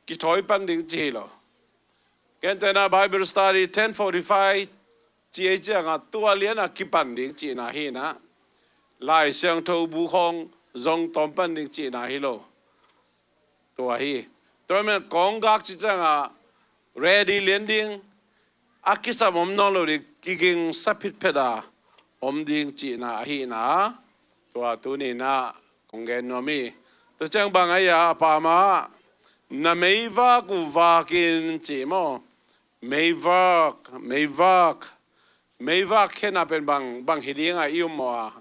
ki thoi pan ding chi lo ken te na Bible study 10:45 chi chang tua lian ki pan ding chi na hi na lai siang thâu bu khong zong tom pan ding chi na hi lo tua hi tôi mình con gác chỉ chăng ready landing akisa mom no lo ri kiging sapit peda ding chi na hi na tua tu ni na kong gen no mi to chang bang aya pa ma na meiva ku vakin chi mo meiva kena pen bang hiding a ium mo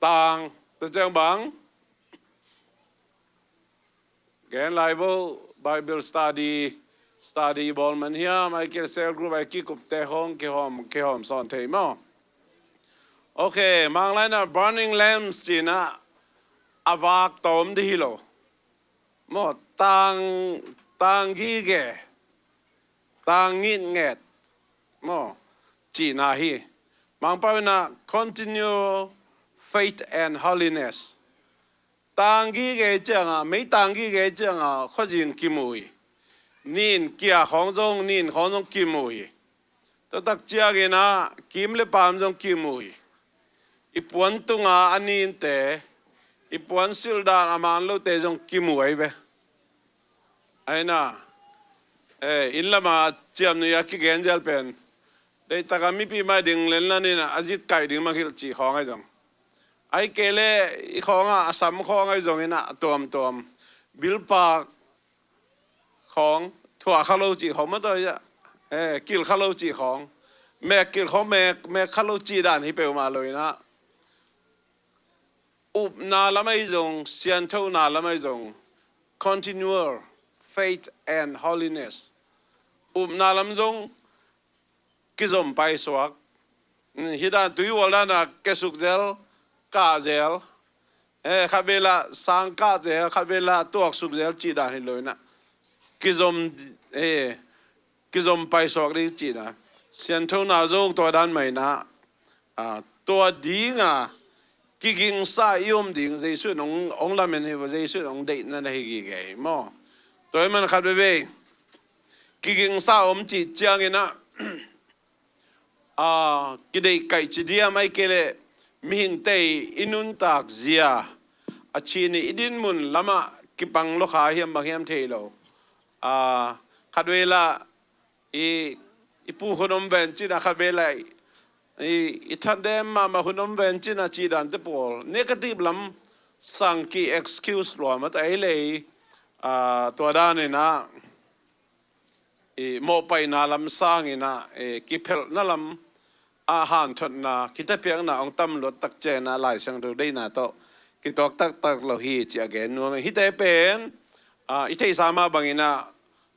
tang to chang bang gen Bible study ball man here my cell group I kick up te hong ke hom son te mo okay mang lai na burning lamps chi na avak tom di hilo mo tang gi ge tang ngin nget mo chi na hi mang pa na continue faith and holiness tang gi ge chang mấy tang gi ge chang kho jin ki mui nin kia khong zong ki mui to tak chia ge na kim le pam zong ki mui ipuan tunga anin te ipuan silda aman lo te zong ki mui ve ai na in lama chiam nu ya ki gen jal pen dei takami pi ma ding len la ni na ajit kai ding ma hil chi khong ai zong ai kele khong asam khong ai zong ina tom bil pa khong thua khalo chi khong ma to ya kil khalo chi khong me kil khong me khalo chi dan hi pe ma loi na up na lamai zong sian tho na lamai zong continual faith and holiness na lam zong kizom pai swak hida tui wala na kesuk zel ka zel khabela sang ka zel khabela tuak suk zel chi da hi loina kizom pai swak ri chi na sian tho na zong to dan mai na to dinga kiging sa yom ding jesu nong ong la men he jesu nong dei na hi gi ge mo toy man khat be kiging sa chi chiang ina kidei kai chi dia mai kele mihin te inun tak zia achini idin mun lama kipang lo kha hiam bang hiam thelo khadwela ipu honom ven chi na khadwela ithandem ma honom ven chi na chi dan te pol negative lam sang ki excuse lo ma tai le to dan na mo pai na lam sang ina kipel na lam han thot na kita piang na ong tam lo tak che na lai sang do dei na to ki tok tak lo hi chi again no hi te pen ite sama bangina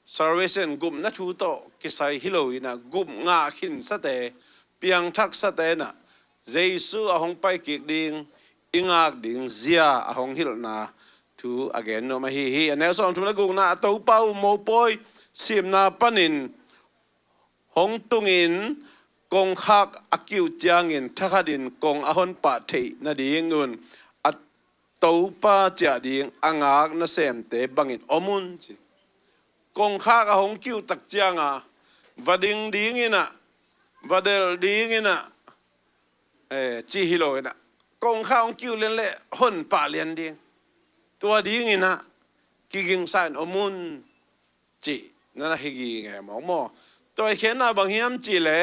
service and gum na thu to ki sai hilo ina gum nga khin sa te piang thak sa te na jesu ahong pai ki ding ingak ding zia ahong hil na thu again no ma hi ane so thu na gung na to pau mo poi sim na panin hong tungin kong khak akiu chiangin thakadin kong ahon pa thei na dingun at topa cha ding angak na sem te bangin omun chi kong khak ahong kiu tak chianga vading dingina vadel dingina chi hilo ina kong khak ong kiu len le hon pa len ding tua dingina kiging san omun chi na higi nge mo tôi khen na bang hiam chi le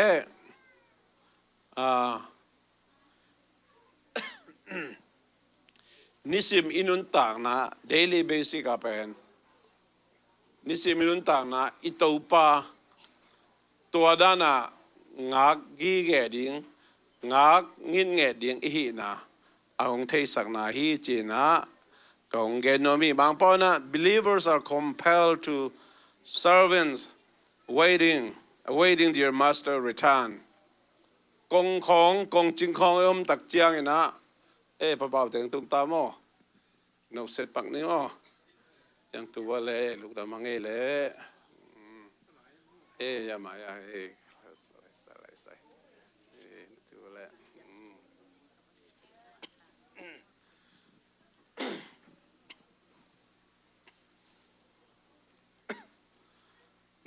nisim inun tak na daily basic apen nisim inun tak na itopa tua dana ngak gi ge ding ngak ngin nge ding hi na ahong thei sak na hi chi na kong ge no mi bang po na believers are compelled to servants awaiting their master return kong ching khong yom tak chiang ina pa bao teng tum ta mo no set pak ni mo yang tu wa le lungdam mang le ya ma ya sai tu le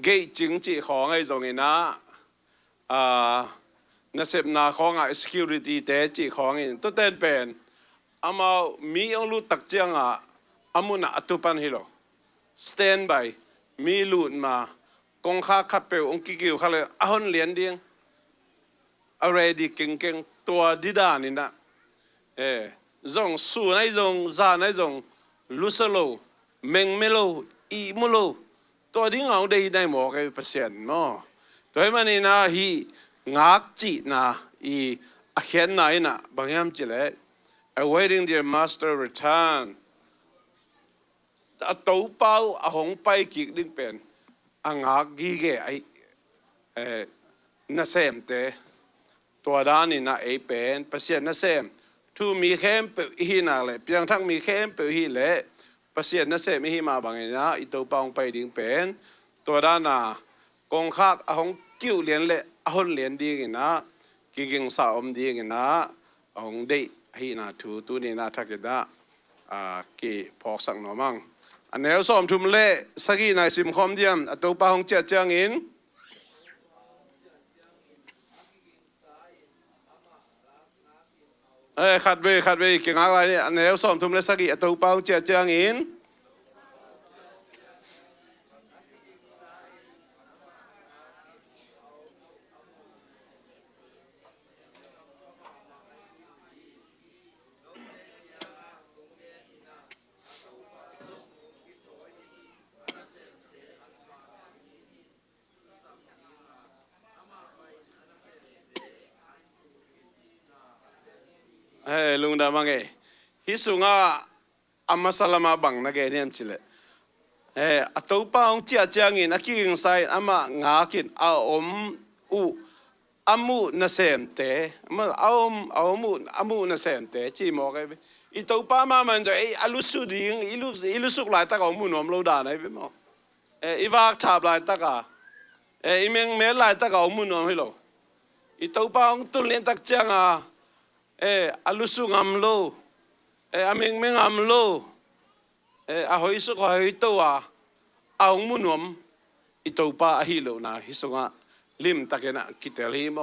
เกยจิงจีของไอ้ตรงนี้นะนักเสพนาของไอ้ security แต่จีของอินตัวเต้นเป็นอามามีองลุตักเจียงอามุนอัตุปันฮิโล stand by มีลุนมากงข้าขับเปลองกิกิวเขาเลยอาหนเหรียญเดียงอะไรดีเก่งๆตัวดิดานี่นะจงสู้ในจงซาในจงลุสโลเมงเมโลอีมุโลตัวดิ้งเอาได้หมอไอ้เปอร์เซ็นต์มั้งตัวมันนี่นะฮีงักจีนะอีอาเขียนไหนนะบางอย่างจีเลย awaiting their master return ตัวเป้าอาหงไปกิกดิ้งเป็นงักกีเกไอ้น่าเสมเตตัวด้านนี่นะไอ้เป็นเปอร์เซ็นต์น่าเสมทูมีเข้มเปรี้ยนาเลยเพียงทั้งมีเข้มเปรี้ยเละเปอร์เซ็นต์น่าเสมไม่ให้มาบางอย่างนะอีตัวเป้าไปดิ้งเป็นตัวด้านน่ะกงคักอาหงกิ้วเลียนเละอาหงเลียนดีกันนะกิงสาวอมดีกันนะอาหงได้ให้นาทูตัวนี้นะทักกันนะกี่พอกสังหน่อมั่งอันนี้เราสอมทุมเละสักกี่นายสิมคอมเดียมตัวเป้าของเจียเจียงอินขัดเวเก่งอะไรเนี่ยอันนี้เราสอมทุมเละสักกี่ตัวเป้าของเจียเจียงอินลุงดามังฮิสุงะอามาสลามาบังนักเนี่ยมิเลอัตโตป้าองเจียเจียงินอากิงไซอามาหงากินอาอมอูอามูนาเซมเตมาอามูนาเซมเตจีมอกอีตัวป้ามามันจะอาลุสุดิงอีลุสุกหลายตะกอามูนอมโลดานะพี่มออีวากชาบหลายตะกาอีเมงเมลหลายตะกอามูนอมให้โลอีตัวป้าองตุนเลียนตักเจียงอาลุสุงอัมโลอาเมงอัมโลอาหอยสุกหอยตัวอาองมุนวมอิตัวป้าฮิโลนะฮิสุงะลิมตะเกนะกิเตลฮิโม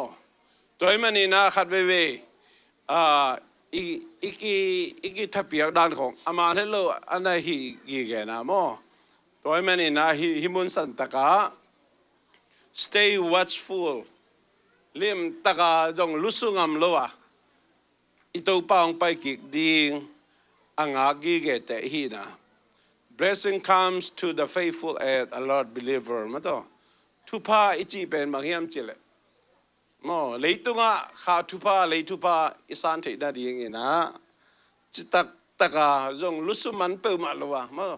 ตัวมันนี่นะขัดเวอีกทับเปียกด้านของอามาเฮโลอันนั้นฮิกีเกนะโมตัวมันนี่นะฮิมุนสันตะกา stay watchful ลิมตะกาจงลุสุงอัมโลอีตัวป้าองไปกิกดิ่งang'a gige te hina blessing comes to the faithful and a Lord believer mato thupa ichi pen manghiam chile mo leitunga kha thupa leithupa isan thei da ding ina chitak taka jong lusuman pe ma lowa mo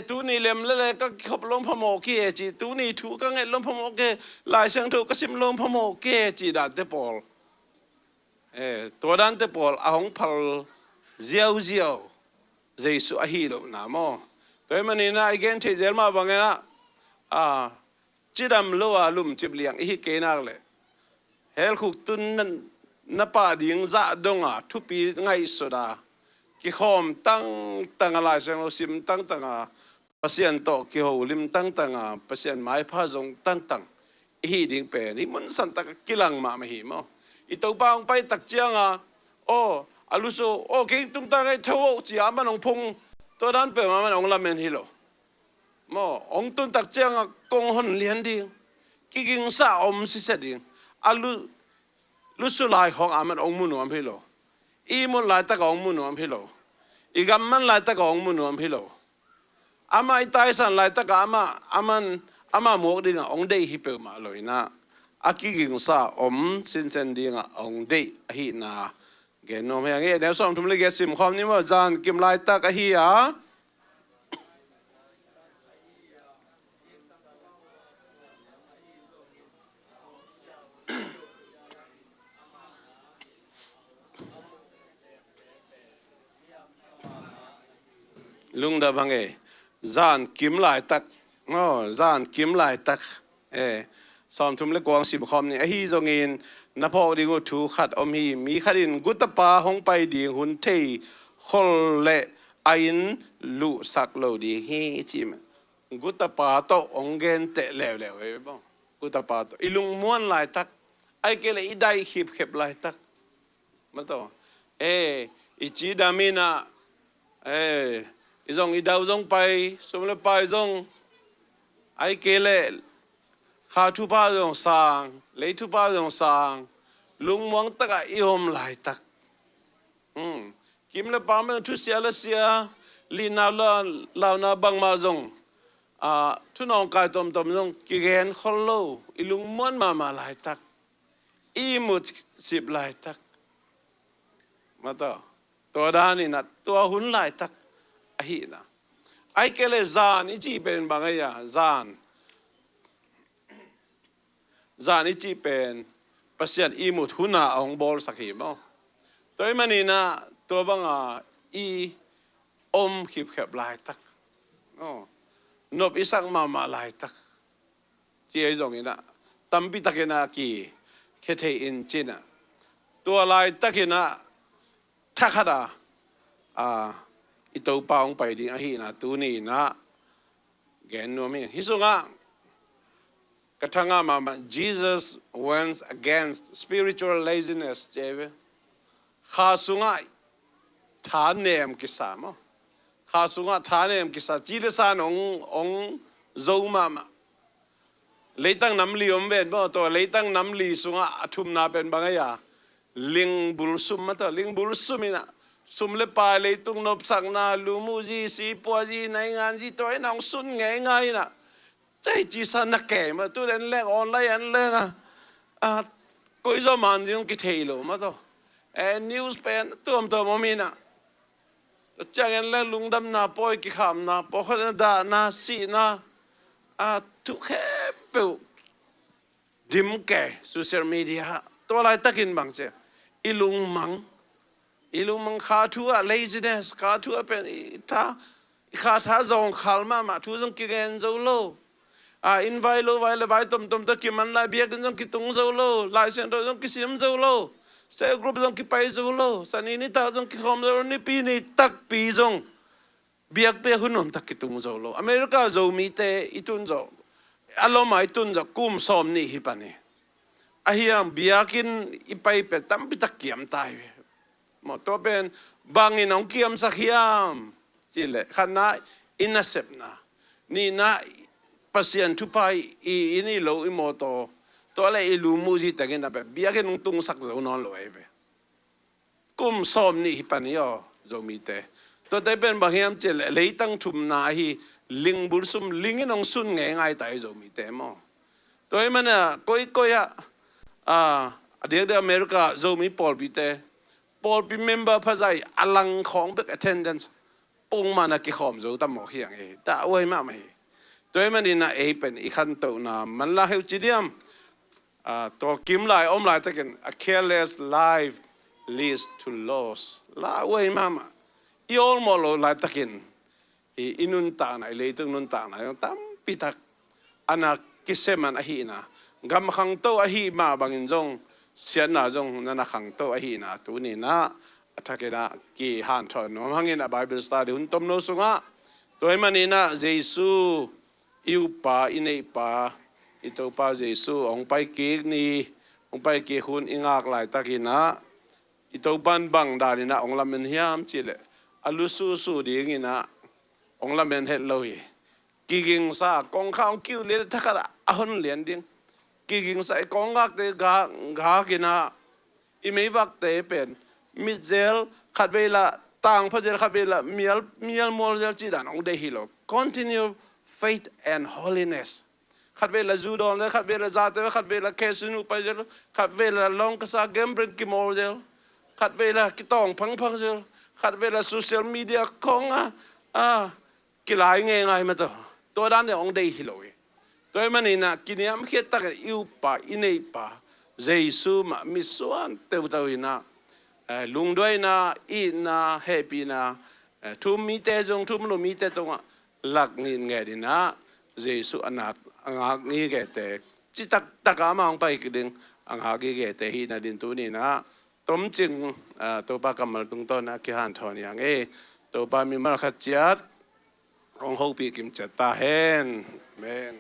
tu ni lem le ka khop lom phamo ki e chi tu ni thu ka ngai lom phamo ke lai sang thu ka sim lom phamo ke chi da te polตัวด้านเตปอลอาหงพัลเจียวเจสุอาฮิโลนาโมตัวมันนี่นะอีกเกนที่เจลมาบังเงินะจิดำโลอาลุมจิบเลียงอีกเกนักเลยเฮลคุกตุนนับปาดิ่งจะดงทุปีไงสุดากิขอมตั้งอะไรเสียงเราซิมตั้งภาษาโตกิโฮลิมตั้งภาษาไม้พาจงตั้งอีดิ่งเป็นนี่มันสันตะกิลังมาไม่หิมอีตัวป้าองไปตักเจียงอาลุโซเก่งตุ้งตาไอ้เท่าจีอามันองพงตัวนั้นเปิดมามันองละเมนฮิโลมองตุ้งตักเจียงกงหนเลียนดิ่งกิงสาอมสิเสดิ่งอาลุสุลายของอามันองมุนวมฮิโลอีมุนลายตะกองมุนวมฮิโลอีกัมมันลายตะกองมุนวมฮิโลอามาไอตายสันลายตะกอามาหมวกดิ่งองได้ฮิเปิดมาเลยนะอากิกิงสาอมสินเซนดิ่งองได้ฮินาเกณฑ์น้องอย่างนี้เดี๋ยวส่งทุกเรื่องสิมคอมนี่ว่าจานกิมไลตักฮีอ่ะลุงดาบังจานกิมไลตักจานกิมไลตักส่งทุกเรื่องกวางสิมคอมนี่ฮีจงอินนับพอดีกูถูกขัดอมีขัดินกุตปาห้องไปดีหุ่นเทคอลเละอินลุสักโลดีฮีจิม กุตปาโตองเกนเตะแล้วเอ้บ้องกุตปาโตอีลุงม้วนลายตักไอเกลอีได้ขีบเข็บลายตักมาต่ออีจีดามินะอีจงอีดาวจงไปสมเลไปจงไอเกลข้าทุบาจงสางเลยทุบาจงสางลุงมวงตักอีอมลายตักกิมเลปามทุเสียละเสียลีนาลาวนาบังมาจงทุนองกายตอมจงกิเกนขโลอีลุงม้วนมาลายตักอีมุดสิบลายตักมาต่อตัวด้านนี่นะตัวหุ่นลายตักฮีนะไอเกลจานอีจีเป็นบางอย่างจานอีจีเป็นปัศยันอีมุดหุ่นน่ะองบอลสักหิมตัวมันนี่นะตัวบางอีอมขีบแคบลายตักนบอีสักมาลายตักเจียจงนี่นะตั้มปิตักนะกี่แค่เทอินจินะตัวลายตักนะทักขดาอิตัวปองไปดิฮีนะตัวนี้นะแกนนัวมีฮิสุงะกระทั่งมา Jesus went against spiritual laziness เจ้าข้าสุงะฐานเนมกิสามข้าสุงะฐานเนมกิสาจีเลสานองโซมาเลยตั้งน้ำลีอมเวนบ่ตัวเลยตั้งน้ำลีสุงะทุมนาเป็นบางอย่างลิงบุลซุมมาตัวลิงบุลซุมินะซุมเลปาเลยตุงนบสังนาลูมูจีสีปัวจีในงานจีตัวไอ้น้องสุนไงนะใจจีสันนักแก่มาตัวเล่นเล่นออนไลน์อันเล่นก็อีจะมันจีนกิเทโลมาตัวนิวส์เป็นตัวมมีนะจากนั้นเล่นลุงดำนาปอยกิขามนาปอยดานาสีนาทุกแค่เปิลดิมแก่โซเชียลมีเดียตัวอะไรตักินบางเจ้าอีลุงมังขาทัว laziness ขาทัวเป็นขาท้าจงขลมาทัวจงกิเกนโจโลอินไวโลไวเลยไวตมตะกิมันลายเบียกันจงกิตุงโจโลลายเส้นจงกิซิมโจโลเซลกรุ๊ปจงกิไปโจโลสันนิตาจงกิขอมโจโลนี่ปีนี่ตักปีจงเบียกเปียหุ่นนตักกิตุงโจโลอเมริกาโจมีเตอิตุนโจอารมณ์อิตุนโจกุมซ้อมนี่ฮิปะนี่ยังเบียกินอีไปเป็ดตั้มปิตะเกียมตายหมดตัวเป็นบางอินองเกียมสักยามจิเลขณะอินเซปนะนี่นะปัศยันทุพายอีนี่โลอิโมโตตัวอะไรอิลูมูจิแต่กินนะเป็ดเบียกินนงตุงสักเจ้านอนลอยไปกุมซ้อมนี่ปนิยอโจมีเตตัวแต่เป็นบางอย่างจิเลเลยตั้งทุมนาฮีลิงบุลซุมลิงอินองซุนง่ายตายโจมีเตมั้งตัวมันอ่ะก้อยเดี๋ยวอเมริกาโจมีปอลปีเตปอลปีเมมเบอร์พะใจอลังของเป็น attendance ปุ่งมานะกี่ขอมโจตั้มหมอกเฮียงแต่อวยมากไหมตัวมันนี่นะเป็นอีขันโตนะมันละเหวจีเดียมตัวกิมไลอมไลตะกัน a careless life leads to loss ละอวยมากอีออลมอลไลตะกันอินุนตาไหนเลยตึงนุนตาไหนตั้มปิตักอันนักกิเซมันอหีนะกำขังโตอหีมาบางอินจงเสียนาจงนั่นขังโตอหีนะตัวนี้นะถ้าเกิดกี่หันทอนน้องหังอินะไบเบิลสตาร์ดิหุ่นต้มโนสุงะตัวมันนี่นะเยซูอิวปาอินเอปาอิตัวปาเยซูองไปเกี่ยนี่องไปเกี่ยหุ่นอิงากหลายตะกินะอิตัวบันบังดานี่นะองลำเป็นเฮียมจิเลอลุสูดีงี้นะองลำเป็นเฮลโลยกิงซากองข้าวคิวเลี้ยทักกะอาหุ่นเลี้ยนดิ้งกิงซากองกักเตกากินะอิไม่วักเตเป็นมิเจลขัดเวลาต่างพระเจ้าขัดเวลามีลมอลเจลจีดานองเดฮิโล continue faith and holiness ขัดเวลาจูดอนเลยขัดเวลาจาเตขัดเวลาเคสุนุไปเจลขัดเวลาลองกษาเกมเบรนกิมอลเจลขัดเวลากิตองพังเจลขัดเวลาโซเชียลมีเดียของกิลายง่ายมาตัวด้านเนี่ยองเดฮิโลตัวมันนี่นะกินยามเขียนตั้งอิวปาอินเอปาเยซูมามิสวานเตวตาวินะลุงด้วยนะอีนะแฮปปี้นะทุ่มมีเตจงทุ่มโนมีเตตงหลักเงินเงดินะเยซูอนาอังงี้เกเตจิตกามองไปกินอังหากีเกเตฮีนะดินตัวนี้นะต้มจึงตัวปากกำมลตุงต้นนะกิฮันทอนอย่างตัวปามีมรขจัด ông hậu bị kim chết ta hen men